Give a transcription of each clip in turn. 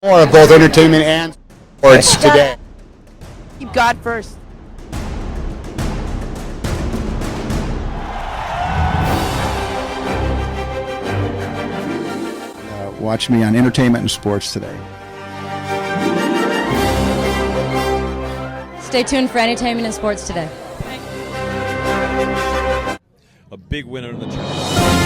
More of both entertainment and sports today. Keep God first. Watch me on Entertainment and Sports Today. Stay tuned for Entertainment and Sports Today. A big winner in the challenge.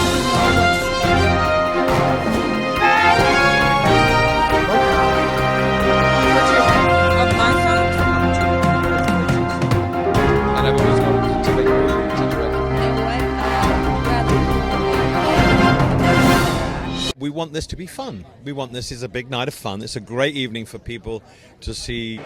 We want this to be fun. We want this is a big night of fun. It's a great evening for people to see.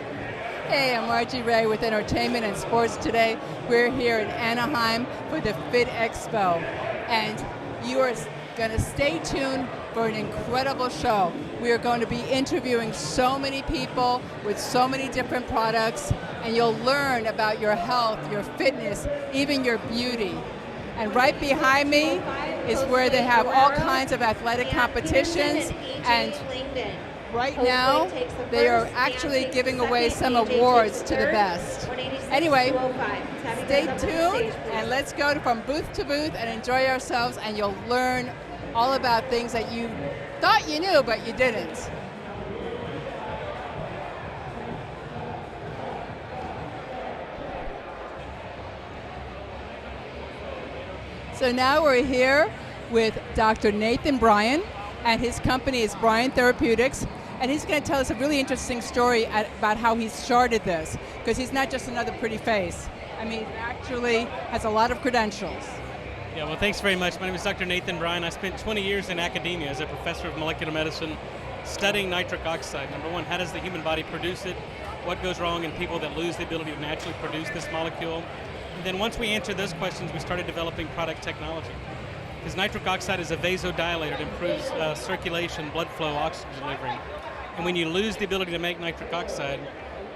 Hey, I'm Margie Ray with Entertainment and Sports Today. We're here in Anaheim for the TheFitExpo, and you are going to stay tuned for an incredible show. We are going to be interviewing so many people with so many different products, and you'll learn about your health, your fitness, even your beauty. And right behind me is where they have all kinds of athletic competitions, and right now they are actually giving away some awards to the best. Anyway, stay tuned and let's go from booth to booth and enjoy ourselves, and you'll learn all about things that you thought you knew but you didn't. So now we're here with Dr. Nathan Bryan, and his company is Bryan Therapeutics, and he's going to tell us a really interesting story about how he started this, because he's not just another pretty face. I mean, he actually has a lot of credentials. Yeah, well, thanks very much. My name is Dr. Nathan Bryan. I spent 20 years in academia as a professor of molecular medicine studying nitric oxide. Number one, how does the human body produce it? What goes wrong in people that lose the ability to naturally produce this molecule? And then once we answered those questions, we started developing product technology. Because nitric oxide is a vasodilator. It improves circulation, blood flow, oxygen delivery. And when you lose the ability to make nitric oxide,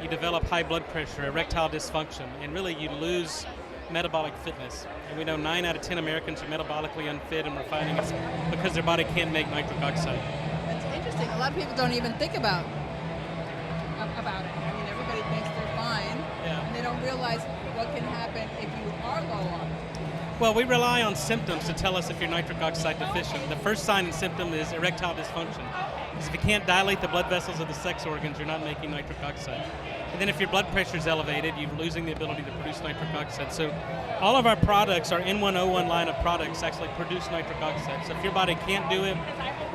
you develop high blood pressure, erectile dysfunction, and really you lose metabolic fitness. And we know 9 out of 10 Americans are metabolically unfit, and we're finding it's because their body can't make nitric oxide. That's interesting. A lot of people don't even think about it. I mean, everybody thinks they're fine, and they don't realize what can happen if you are low on it. Well, we rely on symptoms to tell us if you're nitric oxide deficient. The first sign and symptom is erectile dysfunction. Because if you can't dilate the blood vessels of the sex organs, you're not making nitric oxide. And then if your blood pressure is elevated, you're losing the ability to produce nitric oxide. So all of our products, our N101 line of products, actually produce nitric oxide. So if your body can't do it,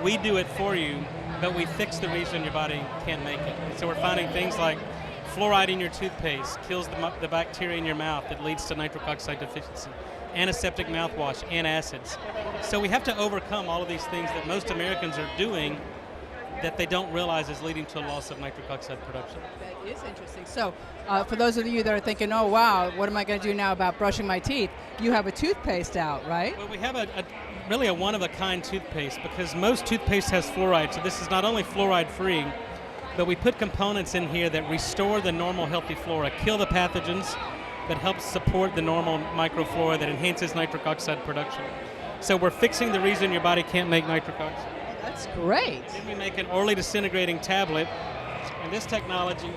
we do it for you, but we fix the reason your body can't make it. So we're finding things like fluoride in your toothpaste kills the bacteria in your mouth that leads to nitric oxide deficiency. Antiseptic mouthwash, antacids. So we have to overcome all of these things that most Americans are doing that they don't realize is leading to a loss of nitric oxide production. That is interesting. So for those of you that are thinking, oh wow, what am I going to do now about brushing my teeth? You have a toothpaste out, right? Well, we have really a one-of-a-kind toothpaste, because most toothpaste has fluoride, so this is not only fluoride-free, but we put components in here that restore the normal healthy flora, kill the pathogens, but helps support the normal microflora that enhances nitric oxide production. So we're fixing the reason your body can't make nitric oxide. That's great. Then we make an orally disintegrating tablet, and this technology,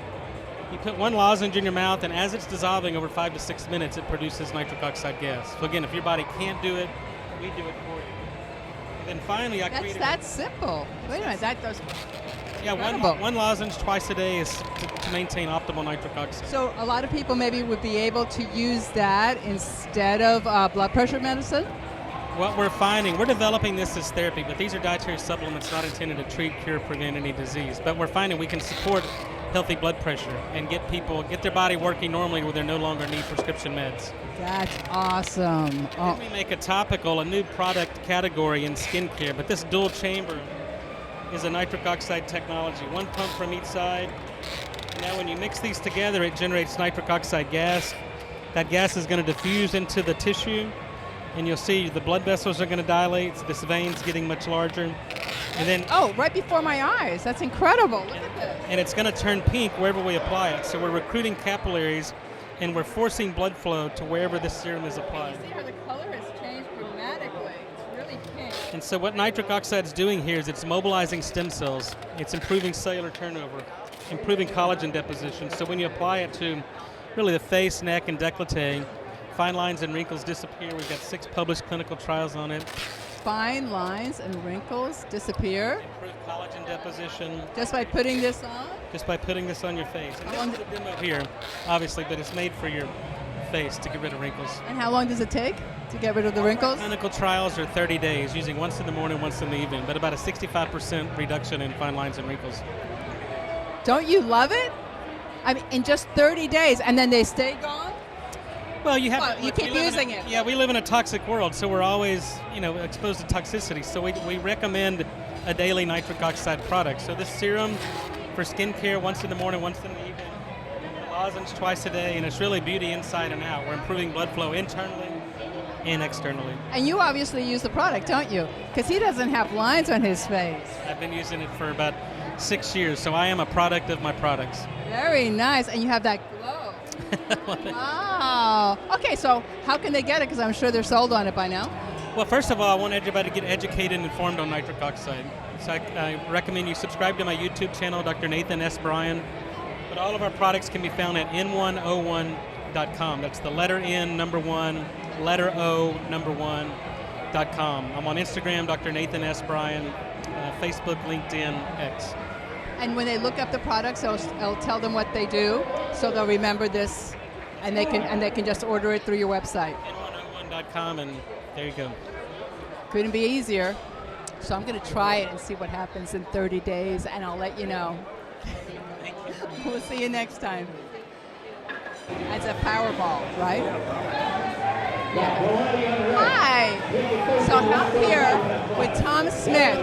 you put one lozenge in your mouth, and as it's dissolving over 5 to 6 minutes, it produces nitric oxide gas. So again, if your body can't do it, we do it for you. And then finally, That's that simple. Wait a minute, that does. Yeah, one lozenge twice a day is to maintain optimal nitric oxide. So a lot of people maybe would be able to use that instead of blood pressure medicine? What we're finding, we're developing this as therapy, but these are dietary supplements not intended to treat, cure, prevent any disease. But we're finding we can support healthy blood pressure and get their body working normally where they no longer need prescription meds. That's awesome. Then we make a topical, a new product category in skincare, but this dual chamber is a nitric oxide technology. One pump from each side. Now when you mix these together, it generates nitric oxide gas. That gas is going to diffuse into the tissue, and you'll see the blood vessels are going to dilate, so this vein's getting much larger. And then right before my eyes. That's incredible. Look at this. And it's going to turn pink wherever we apply it. So we're recruiting capillaries, and we're forcing blood flow to wherever this serum is applied. You see how the color has changed dramatically. It's really pink. And so what nitric oxide is doing here is it's mobilizing stem cells. It's improving cellular turnover, improving collagen deposition. So when you apply it to really the face, neck, and décolleté, fine lines and wrinkles disappear. We've got 6 published clinical trials on it. Fine lines and wrinkles disappear Improved collagen deposition just by putting this on? just by putting this on your face. And this is a demo here, obviously, but it's made for your face to get rid of wrinkles. And how long does it take to get rid of the wrinkles? Clinical trials are 30 days, using once in the morning, once in the evening, but about a 65% reduction in fine lines and wrinkles. Don't you love it? I mean, in just 30 days, and then they stay gone? Well, you have Well, you keep using it. Yeah, we live in a toxic world, so we're always, exposed to toxicity. So we recommend a daily nitric oxide product. So this serum for skincare, once in the morning, once in the evening, the lozenge twice a day, and it's really beauty inside and out. We're improving blood flow internally and externally. And you obviously use the product, don't you? Because he doesn't have lines on his face. I've been using it for about 6 years, so I am a product of my products. Very nice, and you have that glow. Wow. Okay, so how can they get it? Because I'm sure they're sold on it by now. Well, first of all, I want everybody to get educated and informed on nitric oxide. So I recommend you subscribe to my YouTube channel, Dr. Nathan S. Bryan. But all of our products can be found at n101.com. That's the letter N, number 1, letter O, number 1.com. I'm on Instagram, Dr. Nathan S. Bryan, Facebook, LinkedIn, X. And when they look up the products, it'll tell them what they do, so they'll remember this, and they can just order it through your website. n101.com, and there you go. Couldn't be easier. So I'm going to try it and see what happens in 30 days, and I'll let you know. We'll see you next time. That's a Powerball, right? Yeah. Hi. So I'm here with Tom Smith,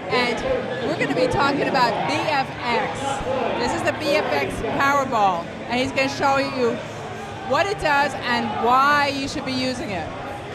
and we're going to be talking about BFX. This is the BFX Powerball, and he's going to show you what it does and why you should be using it.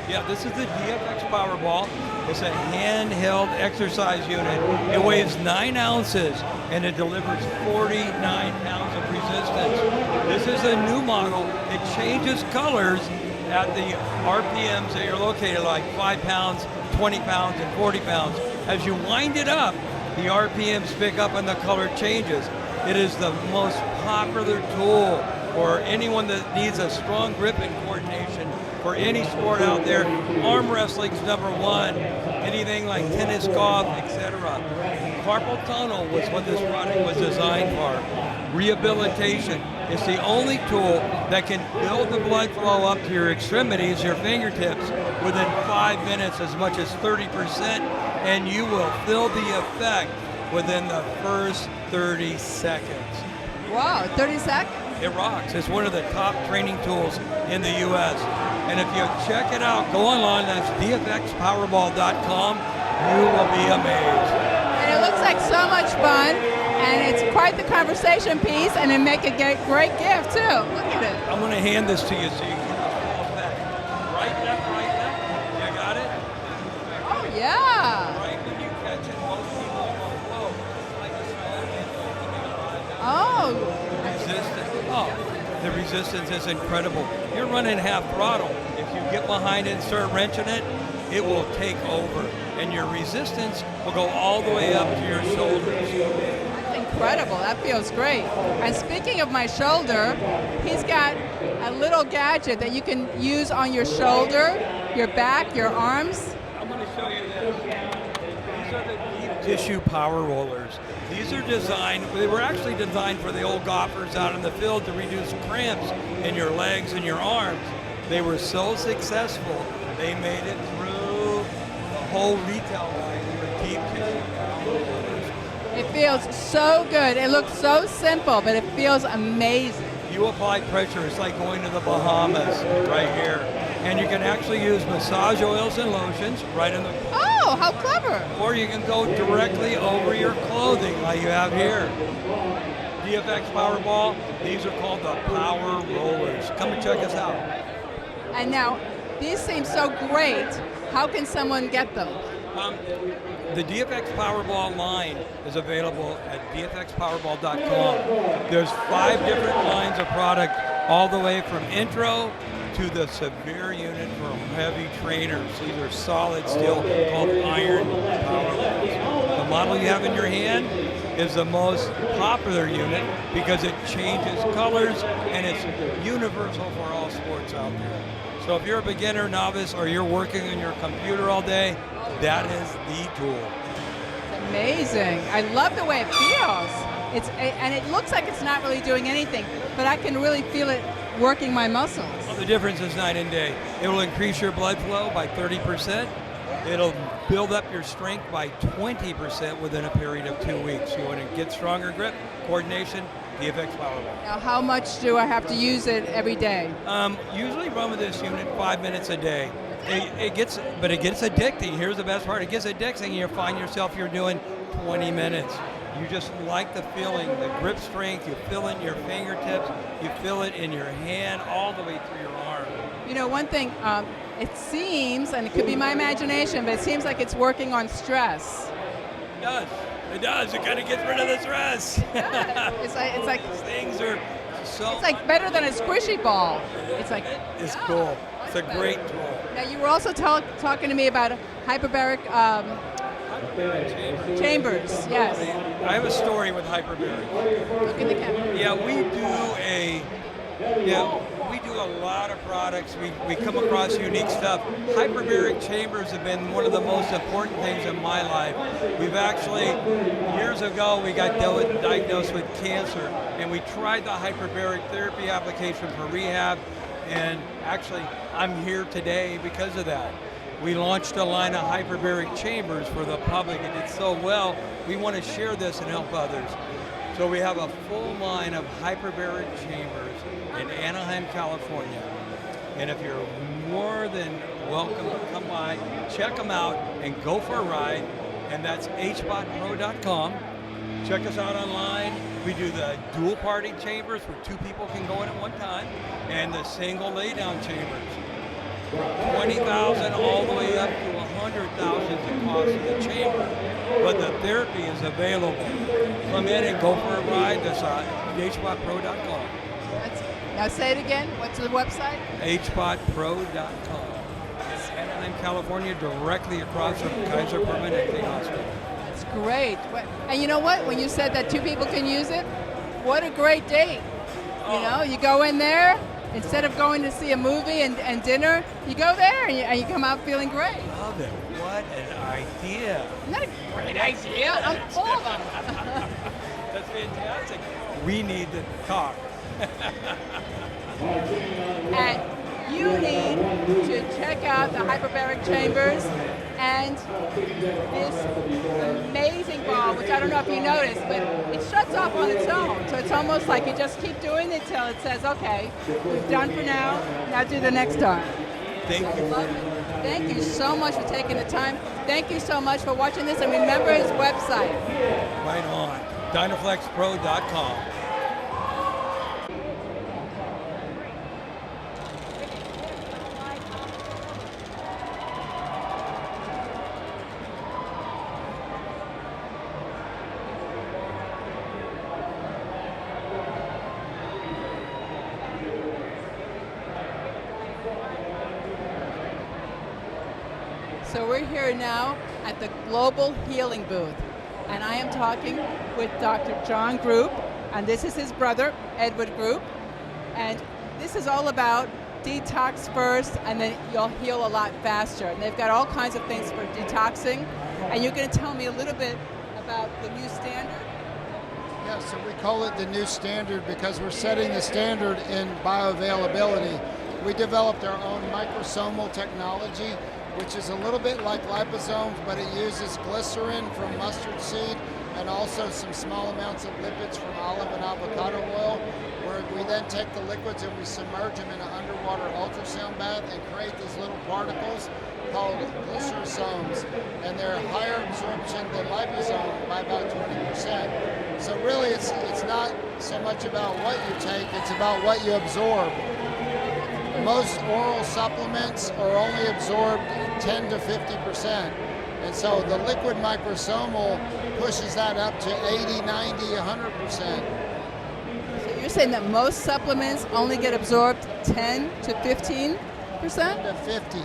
Yeah, this is the DFX Powerball. It's a handheld exercise unit. It weighs 9 ounces and it delivers 49 pounds of resistance. This is a new model. It changes colors at the RPMs that you're located, like 5 pounds, 20 pounds, and 40 pounds. As you wind it up, the RPMs pick up and the color changes. It is the most popular tool for anyone that needs a strong grip and coordination for any sport out there. Arm wrestling's number 1, anything like tennis, golf, etc. Carpal tunnel was what this product was designed for. Rehabilitation. It's the only tool that can build the blood flow up to your extremities, your fingertips, within 5 minutes, as much as 30%, and you will feel the effect within the first 30 seconds. Wow, 30 seconds? It rocks. It's one of the top training tools in the U.S. And if you check it out, go online, that's dfxpowerball.com, you will be amazed. And it looks like so much fun, and it's quite the conversation piece, and it make a great gift too. Look at it. I'm going to hand this to you so you can get the full effect. Right left. You got it? Oh, yeah. Right when you catch it, most people won't flow. It's like a small handle coming on. Oh. Resistance. Oh, the resistance is incredible. You're running half throttle. If you get behind it and start wrenching it, it will take over. And your resistance will go all the way up to your shoulders. That's incredible. That feels great. And speaking of my shoulder, he's got a little gadget that you can use on your shoulder, your back, your arms. I'm going to show you this. These are the deep tissue power rollers. These are designed, they were actually designed for the old golfers out in the field to reduce cramps in your legs and your arms. They were so successful, they made it through the whole retail line for deep tissue power rollers. It feels so good. It looks so simple, but it feels amazing. You apply pressure, it's like going to the Bahamas right here. And you can actually use massage oils and lotions right in the... Oh, how clever. Or you can go directly over your clothing like you have here. DFX Powerball, these are called the Power Rollers. Come and check us out. And now, these seem so great. How can someone get them? The DFX Powerball line is available at dfxpowerball.com. There's 5 different lines of product, all the way from intro to the severe unit for heavy trainers. These are solid steel called iron power balls. The model you have in your hand is the most popular unit because it changes colors and it's universal for all sports out there. So if you're a beginner, novice, or you're working on your computer all day, that is the tool. Amazing. I love the way it feels. And it looks like it's not really doing anything, but I can really feel it working my muscles. Well, the difference is night and day. It will increase your blood flow by 30%. It'll build up your strength by 20% within a period of 2 weeks. You want to get stronger grip, coordination, TheFitExpo Powerball. Now, how much do I have to use it every day? Usually run with this unit 5 minutes a day. It gets addicting. Here's the best part. It gets addicting. You find yourself you're doing 20 minutes. You just like the feeling, the grip strength. You feel it in your fingertips. You feel it in your hand all the way through your arm. You know, one thing, it seems, and it could be my imagination, but it seems like it's working on stress. It does. It does. It kind of gets rid of the stress. It's like These things are so. It's like better than a squishy ball. It's like It's cool. It's a great tool. Now you were also talking to me about hyperbaric chambers. Yes. I have a story with hyperbaric. Look in the camera. Yeah, we do a lot of products. We come across unique stuff. Hyperbaric chambers have been one of the most important things in my life. We've actually, years ago, we got diagnosed with cancer, and we tried the hyperbaric therapy application for rehab, and actually, I'm here today because of that. We launched a line of hyperbaric chambers for the public. It did so well, we want to share this and help others. So we have a full line of hyperbaric chambers in Anaheim, California. And if you're more than welcome to come by, check them out and go for a ride. And that's hbotpro.com. Check us out online. We do the dual party chambers where 2 people can go in at one time, and the single lay down chambers. 20,000 all the way up to 100,000 is the cost of the chamber. But the therapy is available. Come in and go for a ride. That's hbotpro.com. Now say it again. What's the website? hbotpro.com. It's Anaheim, California, directly across from Kaiser Permanente Hospital. That's great. And you know what? When you said that 2 people can use it, what a great date. You know, you go in there, instead of going to see a movie and dinner, you go there and you come out feeling great. Love it. What an idea. Isn't that a great idea? I'm full of them. That's fantastic. We need to talk. And you need to check out the hyperbaric chambers and this amazing ball, which I don't know if you noticed, but it shuts off on its own. So it's almost like you just keep doing it till it says, okay, we've done for now, now do the next time. Thank you. Thank you so much for taking the time. Thank you so much for watching this, and remember his website. Right on. Dynaflexpro.com. So we're here now at the Global Healing booth, and I am talking with Dr. John Group, and this is his brother, Edward Group, and this is all about detox first, and then you'll heal a lot faster. And they've got all kinds of things for detoxing, and you're going to tell me a little bit about the new standard? Yeah, so we call it the new standard because we're setting the standard in bioavailability. We developed our own microsomal technology, which is a little bit like liposomes, but it uses glycerin from mustard seed and also some small amounts of lipids from olive and avocado oil, where we then take the liquids and we submerge them in an underwater ultrasound bath and create these little particles called glycerosomes, and they're higher absorption than liposome by about 20%. So really it's not so much about what you take, it's about what you absorb. Most oral supplements are only absorbed 10 to 50%. And so the liquid microsomal pushes that up to 80, 90, 100%. So you're you're saying that most supplements only get absorbed 10 to 15%? To 50.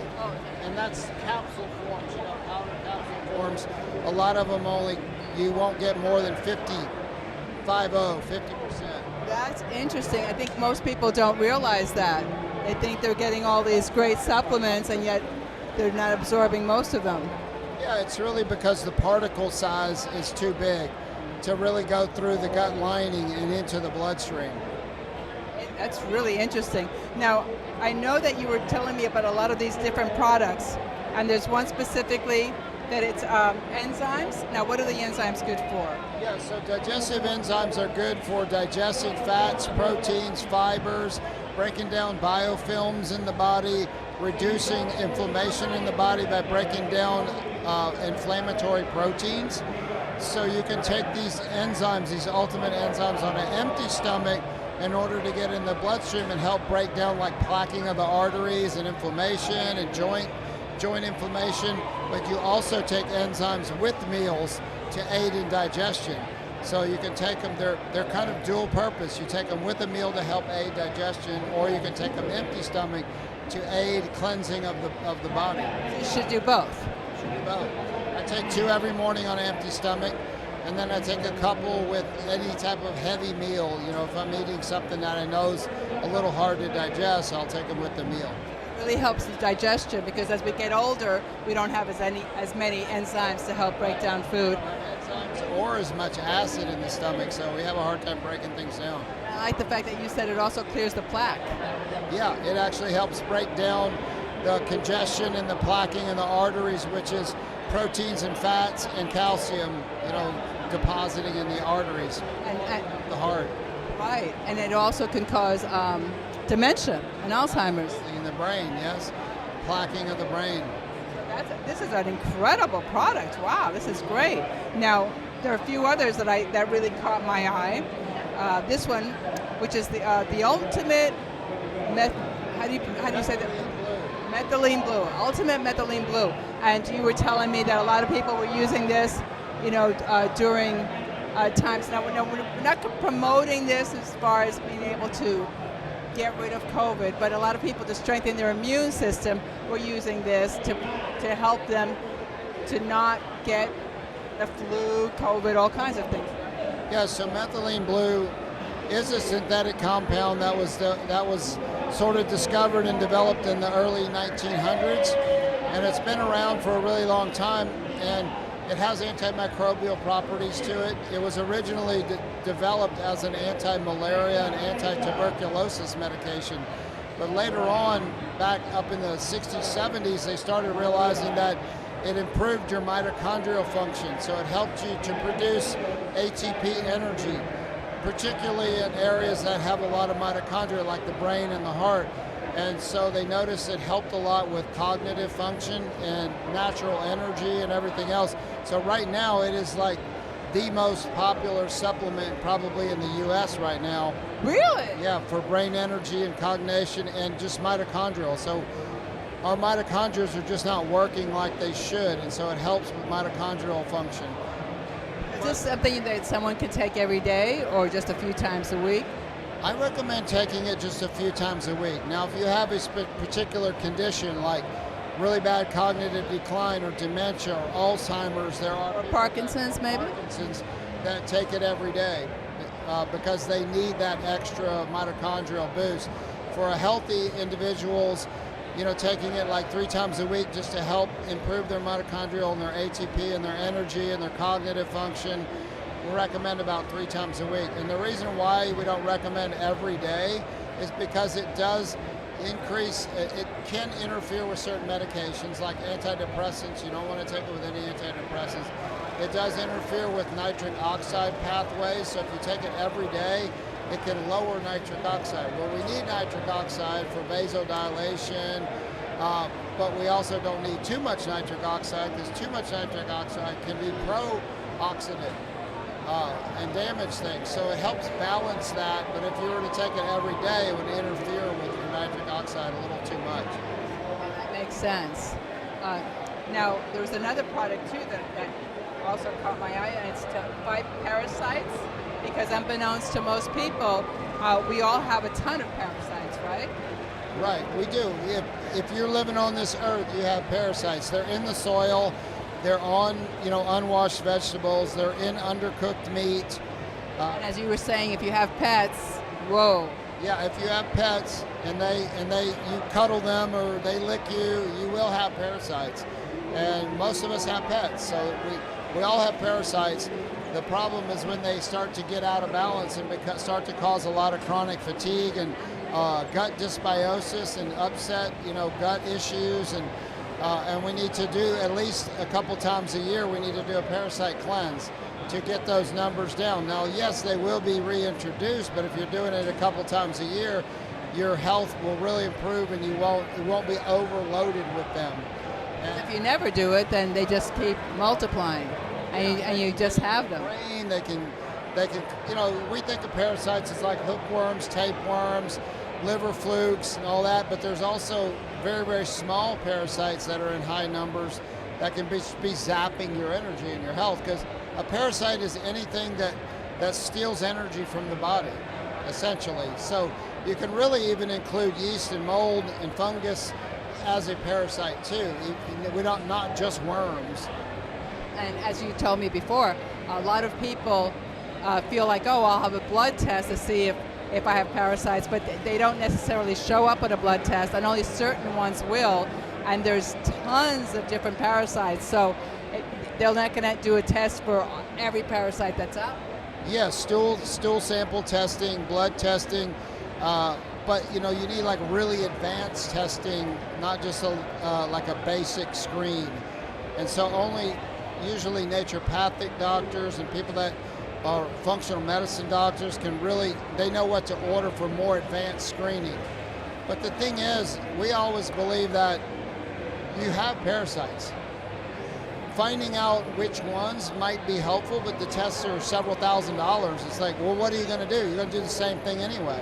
And that's capsule forms, powder capsule forms. A lot of them you won't get more than 50%. That's interesting. I think most people don't realize that. They think they're getting all these great supplements, and yet they're not absorbing most of them. Yeah, it's really because the particle size is too big to really go through the gut lining and into the bloodstream. That's really interesting. Now, I know that you were telling me about a lot of these different products, and there's one specifically that it's enzymes. Now, what are the enzymes good for? Yeah, so digestive enzymes are good for digesting fats, proteins, fibers, breaking down biofilms in the body, reducing inflammation in the body by breaking down inflammatory proteins. So you can take these enzymes, these ultimate enzymes, on an empty stomach in order to get in the bloodstream and help break down like plaquing of the arteries and inflammation and joint inflammation. But you also take enzymes with meals to aid in digestion. So you can take them, they're kind of dual purpose. You take them with a meal to help aid digestion, or you can take them empty stomach to aid cleansing of the body. You should do both. I take 2 every morning on an empty stomach, and then I take a couple with any type of heavy meal. If I'm eating something that I know is a little hard to digest, I'll take them with the meal. It really helps the digestion, because as we get older, we don't have as many enzymes to help break down food. Or as much acid in the stomach, so we have a hard time breaking things down. I like the fact that you said it also clears the plaque. Yeah, it actually helps break down the congestion and the plaquing in the arteries, which is proteins and fats and calcium, depositing in the arteries, and the heart. Right, and it also can cause dementia and Alzheimer's. In the brain, yes, plaquing of the brain. This is an incredible product. Wow, this is great. Now, there are a few others that really caught my eye. This one, which is the ultimate how do you say that? Methylene blue, ultimate methylene blue. And you were telling me that a lot of people were using this, during times. Now, we're not promoting this as far as being able to get rid of COVID, but a lot of people, to strengthen their immune system, were using this to help them to not get the flu, COVID, all kinds of things. Yeah, so methylene blue is a synthetic compound that was sort of discovered and developed in the early 1900s, and it's been around for a really long time, and it has antimicrobial properties to it. It was originally developed as an anti-malaria and anti-tuberculosis medication, but later on, back up in the 60s, 70s, they started realizing that it improved your mitochondrial function, so it helped you to produce ATP energy, particularly in areas that have a lot of mitochondria, like the brain and the heart. And so they noticed it helped a lot with cognitive function and natural energy and everything else. So right now it is like the most popular supplement probably in the US right now. Really? Yeah, for brain energy and cognition and just mitochondrial. So our mitochondria are just not working like they should, and so it helps with mitochondrial function. Is this something that someone can take every day or just a few times a week? I recommend taking it just a few times a week. Now, if you have a particular condition like really bad cognitive decline or dementia or Alzheimer's, there are Parkinson's, maybe? Parkinson's that take it every day because they need that extra mitochondrial boost. For a healthy individuals, taking it like 3 times a week just to help improve their mitochondrial and their ATP and their energy and their cognitive function, we recommend about 3 times a week. And the reason why we don't recommend every day is because it does increase, it can interfere with certain medications like antidepressants. You don't want to take it with any antidepressants. It does interfere with nitric oxide pathways, so if you take it every day, it can lower nitric oxide. Well, we need nitric oxide for vasodilation, but we also don't need too much nitric oxide, because too much nitric oxide can be pro-oxidant and damage things. So it helps balance that, but if you were to take it every day, it would interfere with your nitric oxide a little too much. That makes sense. Now, there's another product too that also caught my eye, and it's to fight parasites, because unbeknownst to most people, we all have a ton of parasites, right? Right, we do. If you're living on this earth, you have parasites. They're in the soil, they're on, unwashed vegetables, they're in undercooked meat. And as you were saying, if you have pets, whoa. Yeah, if you have pets and you cuddle them or they lick you, you will have parasites. And most of us have pets, so we all have parasites. The problem is when they start to get out of balance and start to cause a lot of chronic fatigue and gut dysbiosis and upset, gut issues, and we need to do at least a couple times a year. We need to do a parasite cleanse to get those numbers down. Now, yes, they will be reintroduced, but if you're doing it a couple times a year, your health will really improve, and it won't be overloaded with them. And if you never do it, then they just keep multiplying, and you just have them. They can, we think of parasites as like hookworms, tapeworms, liver flukes, and all that, but there's also very, very small parasites that are in high numbers that can be zapping your energy and your health, because a parasite is anything that steals energy from the body, essentially. So you can really even include yeast and mold and fungus as a parasite too. We don't, not just worms. And as you told me before, a lot of people feel like, I'll have a blood test to see if I have parasites, but they don't necessarily show up at a blood test, and only certain ones will. And there's tons of different parasites, so they're not going to do a test for every parasite that's out. Yes, stool sample testing, blood testing, but you need like really advanced testing, not just like a basic screen. And so only usually naturopathic doctors and people that are functional medicine doctors they know what to order for more advanced screening. But the thing is, we always believe that you have parasites. Finding out which ones might be helpful, but the tests are several $1,000s. It's like, well, what are you going to do? You're going to do the same thing anyway.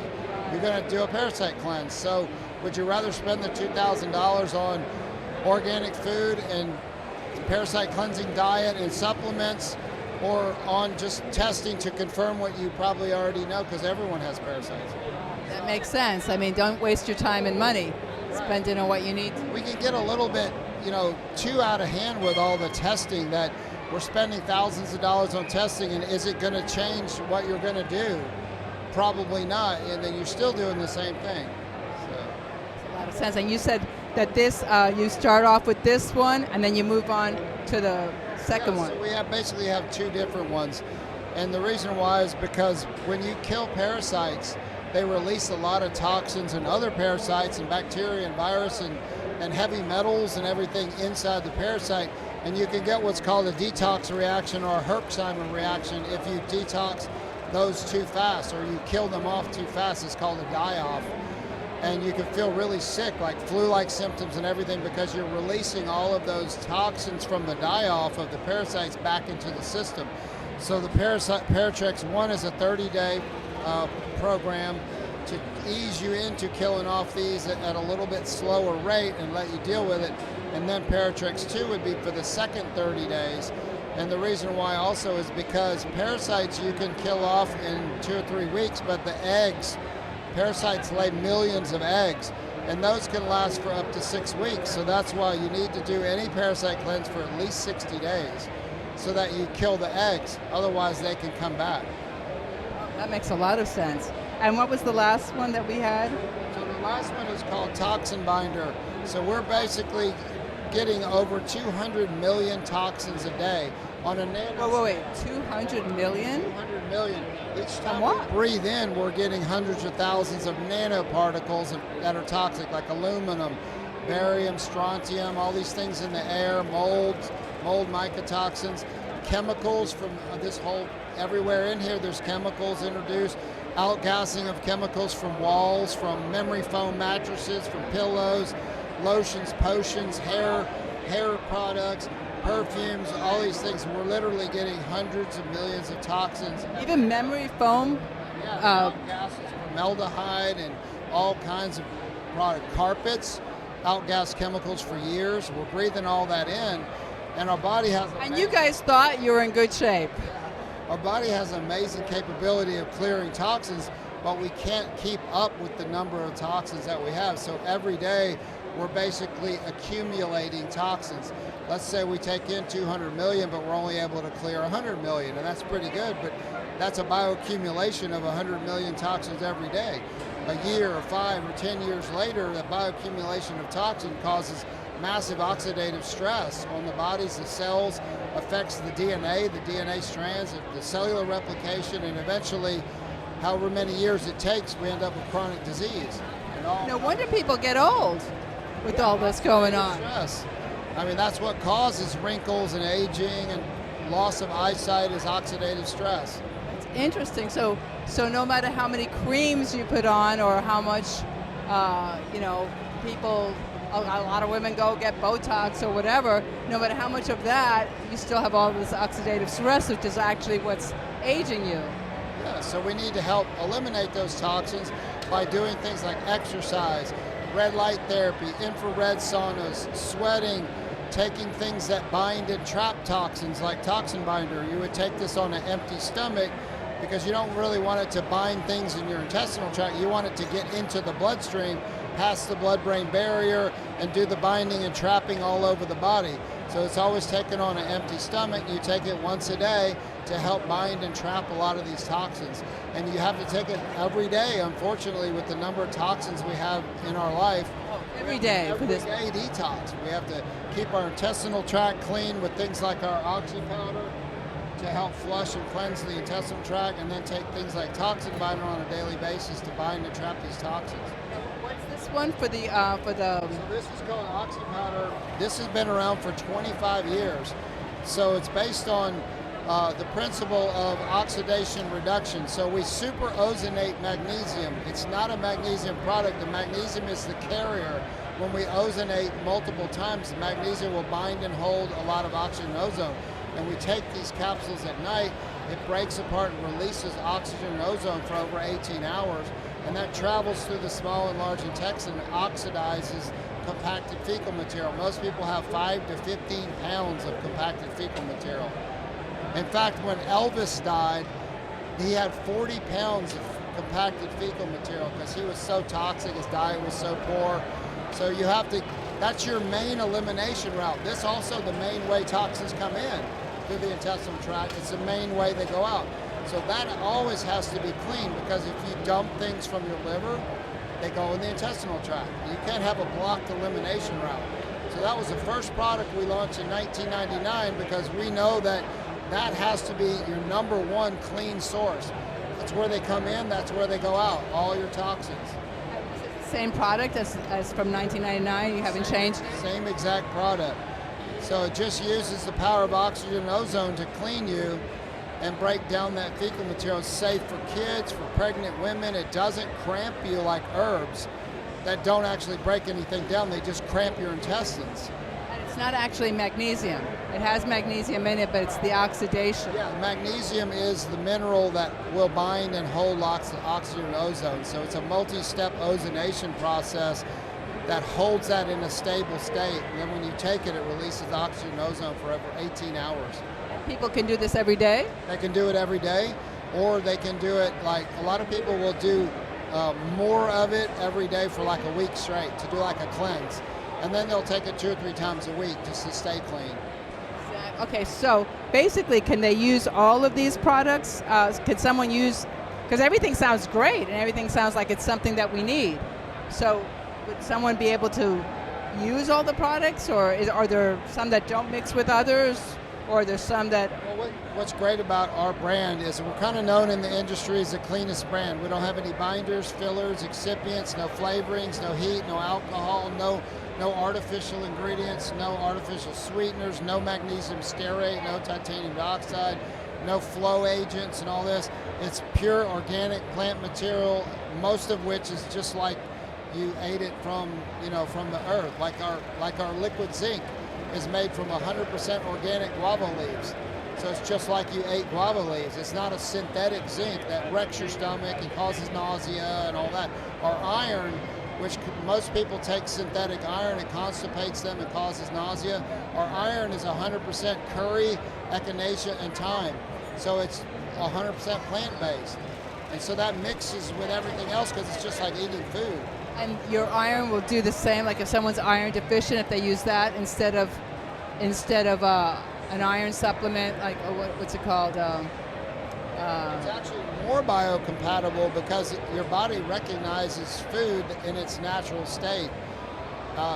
You're going to do a parasite cleanse. So would you rather spend the $2,000 on organic food and parasite cleansing diet and supplements, or on just testing to confirm what you probably already know, because everyone has parasites? That makes sense. I mean, don't waste your time and money. Spend it on what you need. We can get a little bit, too out of hand with all the testing, that we're spending thousands of dollars on testing, and is it going to change what you're going to do? Probably not, and then you're still doing the same thing. So. Makes a lot of sense. And you said that this, you start off with this one, and then you move on to the second one. So we basically have two different ones, and the reason why is because when you kill parasites, they release a lot of toxins and other parasites and bacteria and virus and heavy metals and everything inside the parasite, and you can get what's called a detox reaction or a Herxheimer reaction if you detox those too fast, or you kill them off too fast. It's called a die-off. And you can feel really sick, like flu-like symptoms and everything, because you're releasing all of those toxins from the die-off of the parasites back into the system. So the Paratrex 1 is a 30-day program to ease you into killing off these at a little bit slower rate and let you deal with it. And then Paratrex 2 would be for the second 30 days. And the reason why also is because parasites you can kill off in 2 or 3 weeks, but the eggs, parasites lay millions of eggs, and those can last for up to 6 weeks. So that's why you need to do any parasite cleanse for at least 60 days so that you kill the eggs. Otherwise, they can come back. That makes a lot of sense. And what was the last one that we had? So the last one is called Toxin Binder. So we're basically getting over 200 million toxins a day on a nano. Wait, 200 million? 200 million. Each time we breathe in, we're getting hundreds of thousands of nanoparticles that are toxic, like aluminum, barium, strontium, all these things in the air, mold mycotoxins, chemicals from everywhere in here. There's chemicals introduced, outgassing of chemicals from walls, from memory foam mattresses, from pillows, lotions, potions, hair products, perfumes, all these things. We're literally getting hundreds of millions of toxins. Even memory foam? Outgases, formaldehyde, and all kinds of product. Carpets, outgas chemicals for years. We're breathing all that in. And our body has And you guys thought you were in good shape. our body has an amazing capability of clearing toxins, but we can't keep up with the number of toxins that we have. So every day we're basically accumulating toxins. Let's say we take in 200 million, but we're only able to clear 100 million, and that's pretty good, but that's a bioaccumulation of 100 million toxins every day. A year or 5 or 10 years later, the bioaccumulation of toxin causes massive oxidative stress on the bodies, the cells, affects the DNA strands, the cellular replication, and eventually, however many years it takes, we end up with chronic disease. No wonder people get old with all this going on. Stress. I mean, that's what causes wrinkles and aging and loss of eyesight is oxidative stress. It's interesting. So no matter how many creams you put on or how much, people, a lot of women go get Botox or whatever, no matter how much of that, you still have all this oxidative stress, which is actually what's aging you. Yeah, so we need to help eliminate those toxins by doing things like exercise, red light therapy, infrared saunas, sweating, taking things that bind and trap toxins like toxin binder. You would take this on an empty stomach because you don't really want it to bind things in your intestinal tract. You want it to get into the bloodstream, past the blood-brain barrier, and do the binding and trapping all over the body. So it's always taken on an empty stomach. You take it once a day to help bind and trap a lot of these toxins. And you have to take it every day, unfortunately, with the number of toxins we have in our life. Every day for this. Every day detox. We have to keep our intestinal tract clean with things like our oxy powder to help flush and cleanse the intestinal tract, and then take things like toxin binder on a daily basis to bind and trap these toxins. What's this one for the So this is called oxy powder. This has been around for 25 years. So it's based on the principle of oxidation reduction. So we super ozonate magnesium. It's not a magnesium product. The magnesium is the carrier. When we ozonate multiple times, the magnesium will bind and hold a lot of oxygen and ozone. And we take these capsules at night, it breaks apart and releases oxygen and ozone for over 18 hours. And that travels through the small and large intestine and oxidizes compacted fecal material. Most people have 5 to 15 pounds of compacted fecal material. In fact, when Elvis died, he had 40 pounds of compacted fecal material because he was so toxic, his diet was so poor. So you have to, that's your main elimination route. This also the main way toxins come in through the intestinal tract. It's the main way they go out. So that always has to be clean, because if you dump things from your liver, they go in the intestinal tract. You can't have a blocked elimination route. So that was the first product we launched in 1999, because we know that that has to be your number one clean source. That's where they come in, that's where they go out, all your toxins. Same product as from 1999, you haven't changed? Same exact product. So it just uses the power of oxygen and ozone to clean you and break down that fecal material. It's safe for kids, for pregnant women. It doesn't cramp you like herbs that don't actually break anything down. They just cramp your intestines. And it's not actually magnesium. It has magnesium in it, but it's the oxidation. Yeah, magnesium is the mineral that will bind and hold oxygen and ozone. So it's a multi-step ozonation process that holds that in a stable state. And then when you take it, it releases oxygen and ozone for over 18 hours. People can do this every day? They can do it every day, or they can do it like, a lot of people will do more of it every day for like a week straight to do like a cleanse. And then they'll take it 2 or 3 times a week just to stay clean. Okay, so basically, can they use all of these products? Could someone use, because everything sounds great and everything sounds like it's something that we need. So would someone be able to use all the products, or are there some that don't mix with others? Or there's some that... Well, what's great about our brand is we're kind of known in the industry as the cleanest brand. We don't have any binders, fillers, excipients, no flavorings, no heat, no alcohol, no artificial ingredients, no artificial sweeteners, no magnesium stearate, no titanium dioxide, no flow agents and all this. It's pure organic plant material, most of which is just like you ate it from the earth, like our liquid zinc is made from 100% organic guava leaves. So it's just like you ate guava leaves. It's not a synthetic zinc that wrecks your stomach and causes nausea and all that. Our iron which most people take synthetic iron, it constipates them and causes nausea. Our iron is 100% curry, echinacea, and thyme. So it's 100% plant-based. And so that mixes with everything else because it's just like eating food. And your iron will do the same, like if someone's iron deficient, if they use that instead of an iron supplement, like what's it called? It's actually more biocompatible because your body recognizes food in its natural state.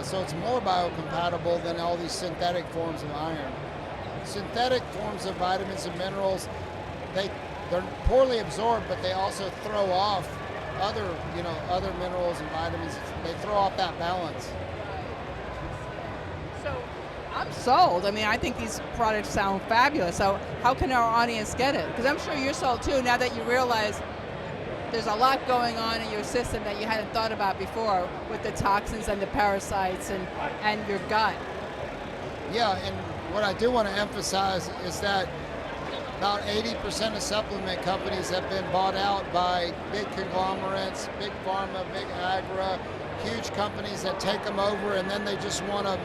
So it's more biocompatible than all these synthetic forms of iron. Synthetic forms of vitamins and minerals, they're poorly absorbed, but they also throw off other minerals and vitamins. They throw off that balance. So I'm sold. I mean, I think these products sound fabulous. So how can our audience get it? Because I'm sure you're sold too now that you realize there's a lot going on in your system that you hadn't thought about before with the toxins and the parasites and your gut. Yeah, and what I do want to emphasize is that about 80% of supplement companies have been bought out by big conglomerates, big pharma, big agri, huge companies that take them over, and then they just want to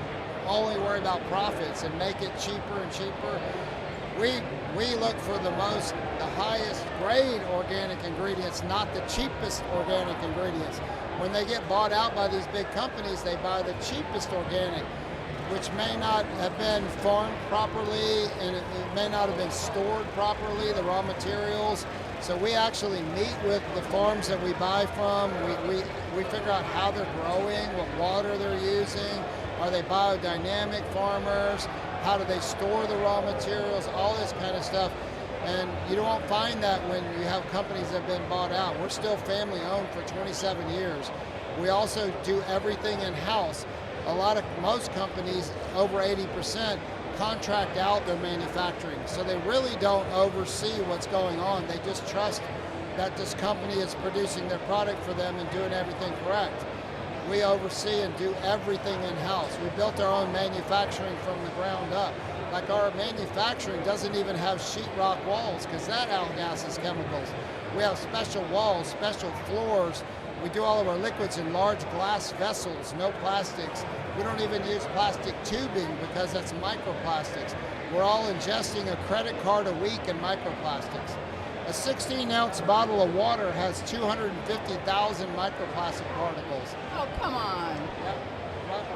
only worry about profits and make it cheaper and cheaper. We look for the highest grade organic ingredients, not the cheapest organic ingredients. When they get bought out by these big companies, they buy the cheapest organic, which may not have been farmed properly and it may not have been stored properly, the raw materials. So we actually meet with the farms that we buy from. We figure out how they're growing, what water they're using, are they biodynamic farmers, how do they store the raw materials, all this kind of stuff. And you don't find that when you have companies that have been bought out. We're still family owned for 27 years. We also do everything in-house. Most companies, over 80%, contract out their manufacturing. So they really don't oversee what's going on. They just trust that this company is producing their product for them and doing everything correct. We oversee and do everything in-house. We built our own manufacturing from the ground up. Like our manufacturing doesn't even have sheetrock walls because that outgasses chemicals. We have special walls, special floors. We do all of our liquids in large glass vessels, no plastics. We don't even use plastic tubing because that's microplastics. We're all ingesting a credit card a week in microplastics. A 16-ounce bottle of water has 250,000 microplastic particles. Oh, come on.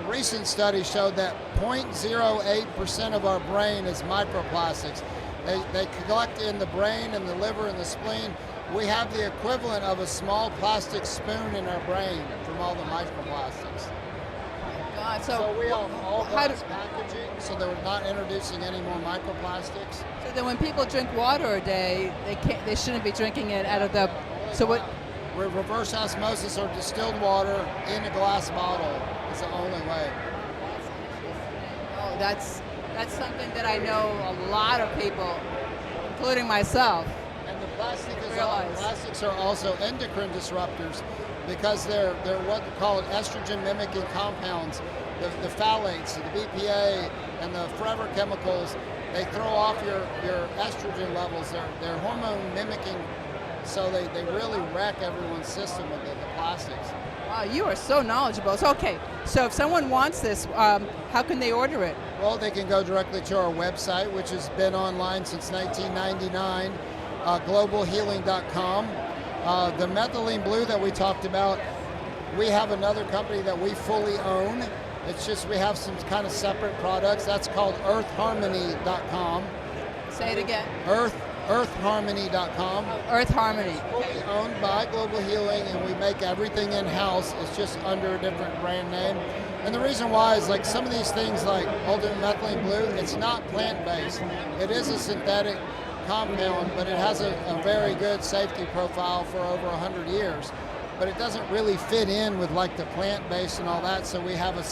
A recent study showed that 0.08% of our brain is microplastics. They collect in the brain and the liver and the spleen. We have the equivalent of a small plastic spoon in our brain from all the microplastics. God, so we have all glass packaging, so they're not introducing any more microplastics. So then when people drink water a day, they shouldn't be drinking it out of the, so what? Reverse osmosis or distilled water in a glass bottle is the only way. Oh, that's something that I know a lot of people, including myself, and the plastics are also endocrine disruptors because they're what we call estrogen mimicking compounds. The phthalates, the BPA, and the forever chemicals, they throw off your estrogen levels. They're hormone mimicking, so they really wreck everyone's system with the plastics. Wow, you are so knowledgeable. So, okay, so if someone wants this, how can they order it? Well, they can go directly to our website, which has been online since 1999, globalhealing.com. The methylene blue that we talked about, we have another company that we fully own. It's just we have some kind of separate products. That's called earthharmony.com. Say it again. earthharmony.com. Earth Harmony. It's fully owned by Global Healing, and we make everything in-house. It's just under a different brand name. And the reason why is like some of these things like ultimate methylene blue, it's not plant-based. It is a synthetic compound, but it has a very good safety profile for over 100 years. But it doesn't really fit in with like the plant-based and all that, so we have a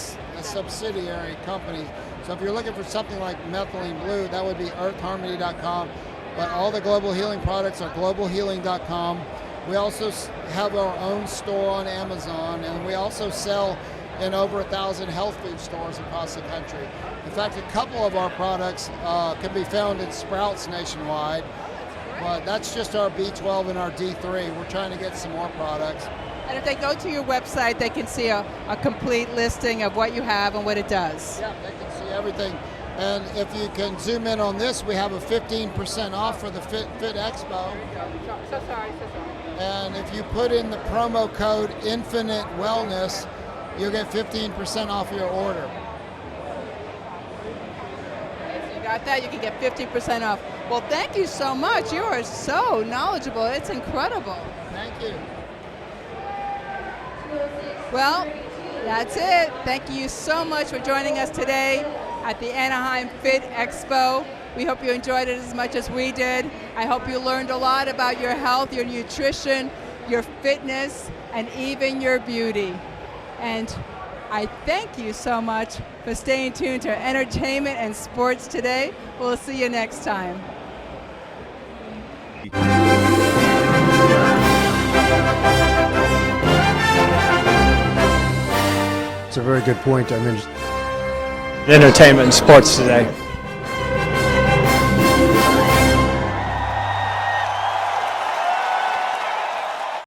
subsidiary company. So if you're looking for something like methylene blue, that would be earthharmony.com. But all the Global Healing products are globalhealing.com. We also have our own store on Amazon, and we also sell in over 1,000 health food stores across the country. In fact, a couple of our products can be found in Sprouts nationwide. But that's just our B12 and our D3. We're trying to get some more products. And if they go to your website, they can see a complete listing of what you have and what it does. Yeah, they can see everything. And if you can zoom in on this, we have a 15% off for the TheFitExpo. So sorry. And if you put in the promo code Infinite Wellness, you'll get 15% off your order. So you got that, you can get 50% off. Well, thank you so much. You are so knowledgeable. It's incredible. Thank you. Well, that's it. Thank you so much for joining us today at the Anaheim TheFitExpo. We hope you enjoyed it as much as we did. I hope you learned a lot about your health, your nutrition, your fitness, and even your beauty. And I thank you so much for staying tuned to Entertainment and Sports Today. We'll see you next time. It's a very good point. I mean, Entertainment and Sports Today.